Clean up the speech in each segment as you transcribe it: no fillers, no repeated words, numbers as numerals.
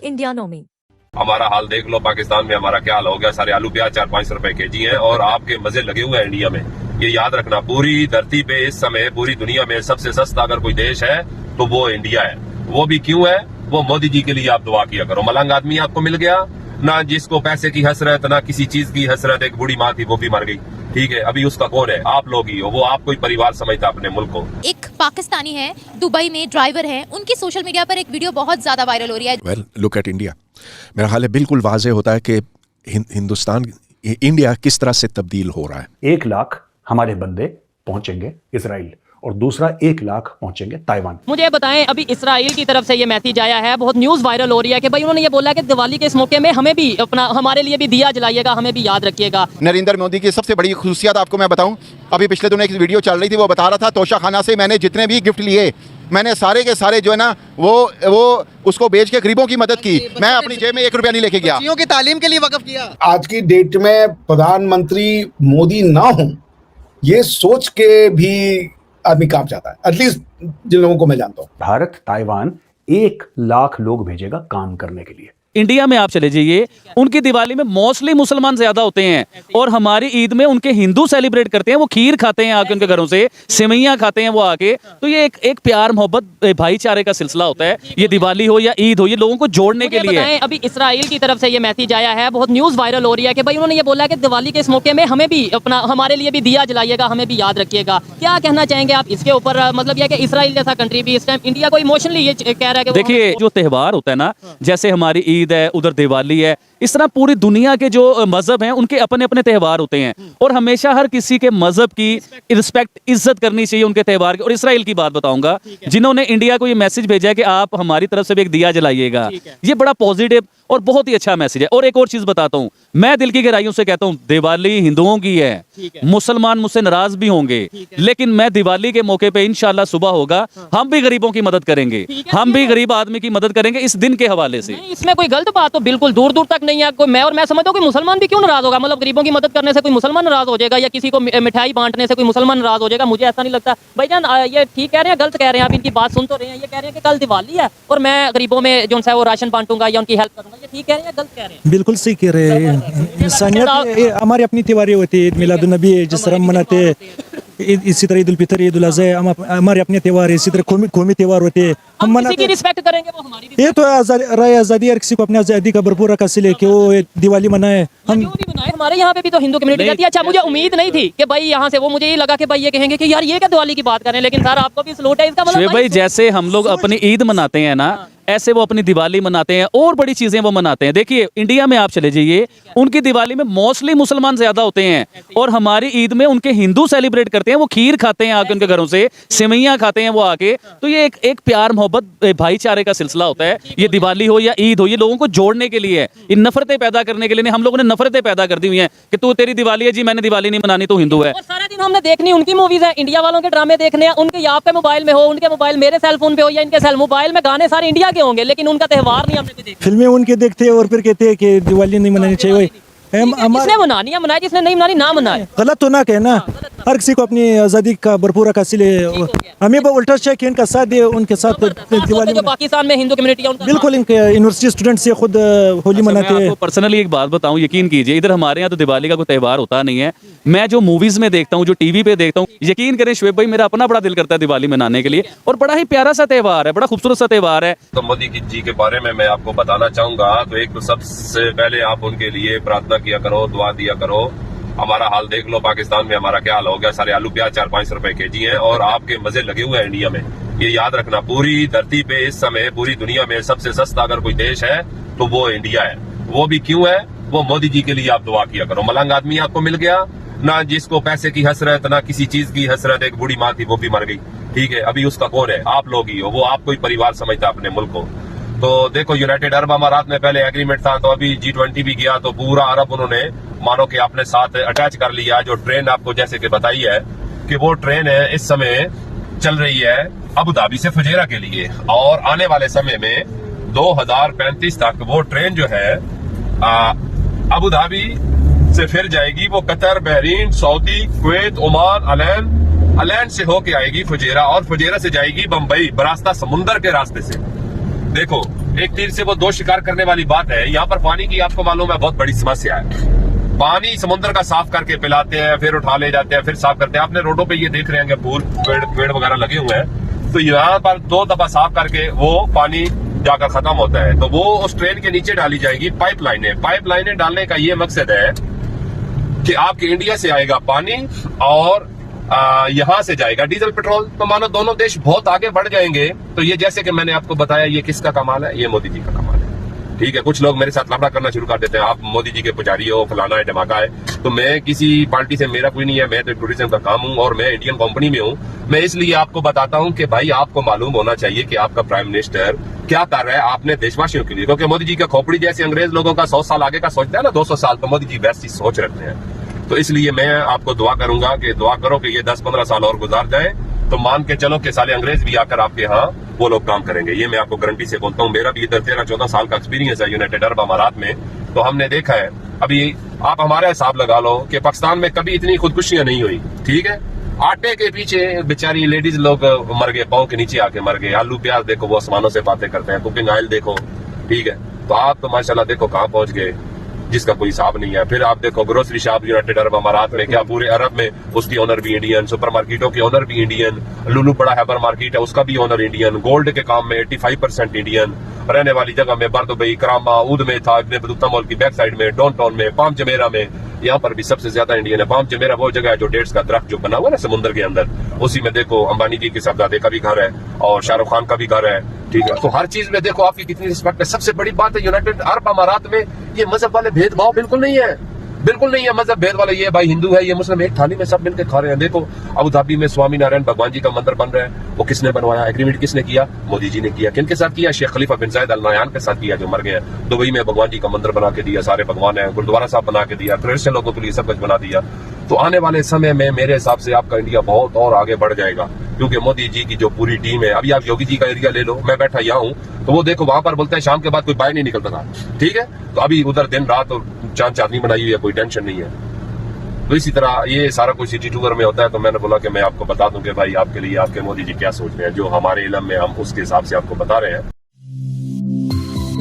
इंडियानो में। हमारा हाल देख लो, पाकिस्तान में हमारा क्या हाल हो गया। सारे आलू प्याज 4-5 रुपए केजी हैं और आपके मजे लगे हुए हैं इंडिया में। ये याद रखना, पूरी धरती पे इस समय पूरी दुनिया में सबसे सस्ता अगर कोई देश है तो वो इंडिया है। वो भी क्यों है? वो मोदी जी के लिए आप दुआ किया करो। मलंग आदमी आपको मिल गया ना, जिसको पैसे की हसरत ना किसी चीज की हसरत। एक बूढ़ी माँ थी, वो भी मर गई, ठीक है। अभी उसका कौन है? आप लोग ही हो। वो आपको ही परिवार समझता अपने मुल्क को। एक पाकिस्तानी है, दुबई में ड्राइवर है, उनकी सोशल मीडिया पर एक वीडियो बहुत ज्यादा वायरल हो रही है। Well, look at India. मेरा हाल है बिल्कुल वाज़े होता है कि हिंदुस्तान, इंडिया किस तरह से तब्दील हो रहा है। 1 लाख हमारे बंदे पहुंचेंगे इसराइल और दूसरा 1 लाख पहुंचेंगे ताइवान। मुझे बताएं, अभी इसराइल की तरफ से ये मैसेज आया है, बहुत न्यूज़ वायरल हो रही है कि भाई उन्होंने ये बोला कि दिवाली के इस मौके में हमें भी हमारे लिए भी दिया जलाइएगा, हमें भी याद रखिएगा। नरेंद्र मोदी की सबसे बड़ी खुसूसियत आपको मैं बताऊं, अभी पिछले दिनों एक वीडियो चल रही थी, वो बता रहा था तोशा खाना से मैंने जितने भी गिफ्ट लिए, मैंने सारे के सारे जो है ना वो उसको बेच के गरीबों की मदद की। मैं अपनी जेब में 1 रुपया नहीं लेके गया। बच्चियों की तालीम के लिए वक्फ किया। आज की डेट में प्रधानमंत्री मोदी ना हो, ये सोच के भी आदमी कांप जाता है। एटलीस्ट जिन लोगों को मैं जानता हूँ। भारत ताइवान 1 लाख लोग भेजेगा काम करने के लिए। इंडिया में आप चले जाइए, उनकी दिवाली में मोस्टली मुसलमान ज्यादा होते हैं और हमारी ईद में उनके हिंदू सेलिब्रेट करते हैं। वो खीर खाते हैं आके उनके घरों से, सेवैयां खाते हैं वो आके। तो ये एक प्यार मोहब्बत भाईचारे का सिलसिला होता है। ये दिवाली हो या ईद हो, ये लोगों को जोड़ने के लिए है। अभी इसराइल की तरफ से ये मैसेज आया है, बहुत न्यूज़ वायरल हो रही है कि भाई उन्होंने ये बोला कि दिवाली के इस मौके में हमें भी हमारे लिए भी दिया जलाइएगा, हमें भी याद रखिएगा। क्या कहना चाहेंगे आप इसके ऊपर? मतलब यह कि इसराइल जैसा कंट्री भी इस टाइम इंडिया को इमोशनली ये कह रहा है कि देखिए, जो त्यौहार होता है ना, जैसे हमारी ईद है, उधर दिवाली है, इस तरह पूरी दुनिया के जो मजहब हैं उनके अपने अपने त्यौहार होते हैं और हमेशा हर किसी के मजहब की रिस्पेक्ट, इज्जत करनी चाहिए उनके त्यौहार की। और इसराइल की बात बताऊंगा, जिन्होंने इंडिया को ये मैसेज भेजा है कि आप हमारी तरफ से भी एक दिया जलाइएगा, ये बड़ा पॉजिटिव और बहुत ही अच्छा मैसेज है। और एक और चीज बताता हूं, मैं दिल की गहराइयों से कहता हूं, दिवाली हिंदुओं की है, मुसलमान मुझसे नाराज भी होंगे, लेकिन मैं दिवाली के मौके पे इंशाल्लाह सुबह होगा, हम भी गरीबों की मदद करेंगे, हम भी गरीब आदमी की मदद करेंगे इस दिन के हवाले से। इसमें कोई गलत बात तो बिल्कुल दूर दूर तक नहीं है। कोई मैं समझता हूँ कि मुसलमान भी क्यों नाराज होगा? मतलब गरीबों की मदद करने से कोई मुसलमान नाराज हो जाएगा या किसी को मिठाई बांटने से कोई मुसलमान नाराज हो जाएगा? मुझे ऐसा नहीं लगता। भाईजान, ये ठीक कह रहे हैं, गलत कह रहे हैं? आप इनकी बात सुन तो रहे हैं। ये कह रहे हैं कि कल दिवाली है और मैं गरीबों में जो है वो राशन बांटूंगा या उनकी हेल्प करूंगा। ये ठीक कह रहे हैं, गलत कह रहे हैं? बिल्कुल सही कह रहे हैं। इंसानियत, हमारी अपनी त्योहारें होती है, ईद मिलाद नबी जिस तरह हम मनाते हैं, इसी तरह ईद उल फितर, ईद उल अज़हा, हमारे अपने त्यौहार है। इसी तरह कौमी त्यौहार होते हैं, हम किसी की रिस्पेक्ट करेंगे, वो हमारी ये तो राय आज़ादी है, किसी को अपनी आज़ादी का भरपूर हक हासिल है कि वो दिवाली मनाए। हम हमारे यहाँ पे भी तो हिंदू कम्युनिटी रहती है। अच्छा, मुझे उम्मीद नहीं थी कि भाई यहाँ से वो, मुझे ये लगा कि भाई ये कहेंगे कि यार ये क्या दिवाली की बात कर रहे हैं, लेकिन सर आपको भी सलूट है। इसका मतलब भाई जैसे हम लोग अपनी ईद मनाते हैं ना, ऐसे वो अपनी दिवाली मनाते हैं और बड़ी चीजें वो मनाते हैं। देखिए, इंडिया में आप चले जाइए, उनकी दिवाली में मोस्टली मुसलमान ज्यादा होते हैं और हमारी ईद में उनके हिंदू सेलिब्रेट करते हैं। वो खीर खाते हैं आके उनके घरों से, सेवैयां खाते हैं वो आके। तो ये एक प्यार मोहब्बत भाईचारे का सिलसिला होता है। ये दिवाली हो या ईद हो, ये लोगों को जोड़ने के लिए है, इन नफरतें पैदा करने के लिए नहीं। हम लोगों ने नफरतें पैदा कर दी हुई हैं कि तू, तेरी दिवाली है जी, मैंने दिवाली नहीं मनानी, तो हिंदू है। और सारा दिन हमने देखनी उनकी मूवीज है, इंडिया वालों के ड्रामे देखने हैं। उनके आपके मोबाइल में हो, उनके मोबाइल मेरे सेल फोन पे हो या इनके मोबाइल में गाने सारे इंडिया के होंगे, लेकिन उनका त्यौहार नहीं हमने देखा। फिल्में उनके देखते हैं और फिर कहते हैं कि दिवाली नहीं मनानी चाहिए। जिसने मनानी है मनाए, जिसने नहीं मनानी ना मनाए। गलत तो ना कहना, हर किसी को अपनी आज़ादी का भरपूर हक हासिल है। हमें उल्टा चाहिए इनका साथ दे, उनके साथ दिवाली। जो पाकिस्तान में हिंदू कम्युनिटी है, बिल्कुल, इनके यूनिवर्सिटी स्टूडेंट से खुद होली मनाते हैं। पर्सनली एक बात बताऊं, यकीन कीजिए, इधर हमारे यहाँ तो दिवाली का कोई त्यौहार होता नहीं है। मैं जो मूवीज में देखता हूँ, जो टीवी पे देखता हूँ, यकीन करें शुएब भाई, मेरा अपना बड़ा दिल करता है दिवाली मनाने के लिए। और बड़ा ही प्यारा सा त्यौहार है, बड़ा खूबसूरत सा त्यौहार है। तो मोदी जी के बारे में मैं आपको बताना चाहूंगा, तो एक तो सबसे पहले आप उनके लिए प्रार्थना किया करो, दुआ दिया करो। हमारा हाल देख लो, पाकिस्तान में हमारा क्या हाल हो गया। सारे आलू प्याज 4-5 रुपए केजी हैं और आपके मजे लगे हुए हैं इंडिया में। ये याद रखना, पूरी धरती पे इस समय पूरी दुनिया में सबसे सस्ता अगर कोई देश है तो वो इंडिया है। वो भी क्यों है? वो मोदी जी के लिए आप दुआ किया करो। मलंग आदमी आपको मिल गया ना, जिसको पैसे की हसरत ना किसी चीज की हसरत। एक बूढ़ी माँ थी, वो भी मर गई, ठीक है। अभी उसका कौन है? आप लोग ही हो। वो आपको ही परिवार समझता अपने मुल्क को। तो देखो, यूनाइटेड अरब अमारात में पहले एग्रीमेंट था, तो अभी G20 भी गया, तो पूरा अरब उन्होंने मानो कि अपने साथ अटैच कर लिया। जो ट्रेन आपको जैसे कि बताई है कि वो ट्रेन है इस समय चल रही है अबू धाबी से फुजेरा के लिए, और आने वाले समय में 2035 तक वो ट्रेन जो है अबू धाबी से फिर जाएगी, वो Qatar, Bahrain, Saudi, Kuwait, Oman, Al Ain से होके आएगी फुजेरा, और फुजेरा से जाएगी बम्बई बरास्ता समुंदर के रास्ते से। देखो, एक तीर से वो दो शिकार करने वाली बात है। यहाँ पर पानी की आपको मालूम है बहुत बड़ी समस्या है। पानी समुद्र का साफ करके पिलाते हैं, फिर उठा ले जाते हैं, फिर साफ करते हैं। आपने रोडों पे ये देख रहे हैं फूल पेड़ वगैरह लगे हुए हैं, तो यहाँ पर 2 दफा साफ करके वो पानी जाकर खत्म होता है। तो वो उस ट्रेन के नीचे डाली जाएगी पाइपलाइनें डालने का ये मकसद है कि आपके इंडिया से आएगा पानी और यहाँ से जाएगा डीजल पेट्रोल। तो मानो दोनों देश बहुत आगे बढ़ जाएंगे। तो ये जैसे कि मैंने आपको बताया, ये किसका कमाल है? ये मोदी जी का कमाल है। ठीक है, कुछ लोग मेरे साथ लफड़ा करना शुरू कर देते हैं, आप मोदी जी के पुजारी हो, फलाना है, धमाका है। तो मैं किसी पार्टी से मेरा कोई नहीं है, मैं तो टूरिज्म का काम हूँ और मैं इंडियन कंपनी में हूँ। मैं इसलिए आपको बताता हूँ कि भाई आपको मालूम होना चाहिए कि आपका प्राइम मिनिस्टर क्या कर रहा है आपने देशवासियों के लिए। क्योंकि मोदी जी का खोपड़ी जैसे अंग्रेज लोगों का 100 साल आगे का सोचता है ना, 200 साल, तो मोदी जी वैसी सोच रखते हैं। तो इसलिए मैं आपको दुआ करूंगा कि दुआ करो कि ये 10-15 साल और गुजार जाए, तो मान के चलो कि साले अंग्रेज भी आकर आपके यहाँ वो लोग काम करेंगे। ये मैं आपको गारंटी से बोलता हूँ। मेरा भी इधर 13-14 साल का एक्सपीरियंस है यूनाइटेड अरब अमारात में। तो हमने देखा है, अभी आप हमारा हिसाब लगा लो कि पाकिस्तान में कभी इतनी खुदकुशियां नहीं हुई। ठीक है, आटे के पीछे बेचारी लेडीज लोग मर गए, पाँव के नीचे आके मर गए। आलू प्याज देखो वो आसमानों से बातें करते हैं, कुकिंग ऑयल देखो। ठीक है, तो आप तो माशाल्लाह देखो कहाँ पहुंच गए जिसका कोई हिसाब नहीं है। फिर आप देखो ग्रोसरी शॉप यूनाइटेड अरब अमारात में, क्या पूरे अरब में उसकी ओनर भी इंडियन, सुपरमार्केटों के ओनर भी इंडियन, लुलू बड़ा हैबर मार्केट है उसका भी ओनर इंडियन, गोल्ड के काम में 85% इंडियन, रहने वाली जगह में बर्दुबई, करामा, ऊद में था, इब्ने बतूता मॉल की बैक साइड में, डाउन टाउन में, पाम जमेरा में, यहाँ पर भी सबसे ज्यादा इंडियन है। पाम जमेरा वो जगह है जो डेट्स का दरख्त जो बना हुआ है ना समुद्र के अंदर, उसी में देखो अंबानी जी के साहबजादे का भी घर है और शाहरुख खान का भी घर है। ठीक है, तो हर चीज में देखो आपकी कितनी रिस्पेक्ट है। सबसे बड़ी बात है यूनाइटेड अरब अमारात में ये मजहब वाले भेदभाव बिल्कुल नहीं है, बिल्कुल नहीं है। मजहब भेद वाले, ये भाई हिंदू है, ये मुस्लिम, एक थाली में सब मिलकर खा रहे हैं। देखो अबू धाबी में स्वामी नारायण भगवान जी का मंदिर बन रहा है, वो किसने बनवाया? एग्रीमेंट किसने किया? मोदी जी ने किया। किनके साथ किया? शेख खलीफा बिन जायद अल नहयान के साथ किया, जो मर गए हैं। दुबई में भगवान जी का मंदिर बना के दिया, सारे भगवान है, गुरुद्वारा साहब बना के दिया, क्रिश्चियन लोगों के लिए सब कुछ बना दिया। तो आने वाले समय में मेरे हिसाब से आपका इंडिया बहुत और आगे बढ़ जाएगा, क्योंकि मोदी जी की जो पूरी टीम है। अभी आप योगी जी का एरिया ले लो, मैं बैठा यहाँ हूँ, तो वो देखो वहां पर बोलते हैं शाम के बाद कोई बाहर नहीं निकलता था। ठीक है, तो अभी उधर दिन रात और चांद चांदनी बनाई हुई है, कोई टेंशन नहीं है। तो इसी तरह ये सारा कुछ सिटी टूर में होता है। तो मैंने बोला कि मैं आपको बता दूं कि भाई आपके लिए आपके मोदी जी क्या सोच रहे हैं, जो हमारे इल्म में हम उसके हिसाब से आपको बता रहे हैं।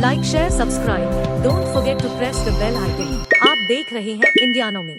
Like, share, subscribe, don't forget to press the bell icon. आप देख रहे हैं इंडियानो में।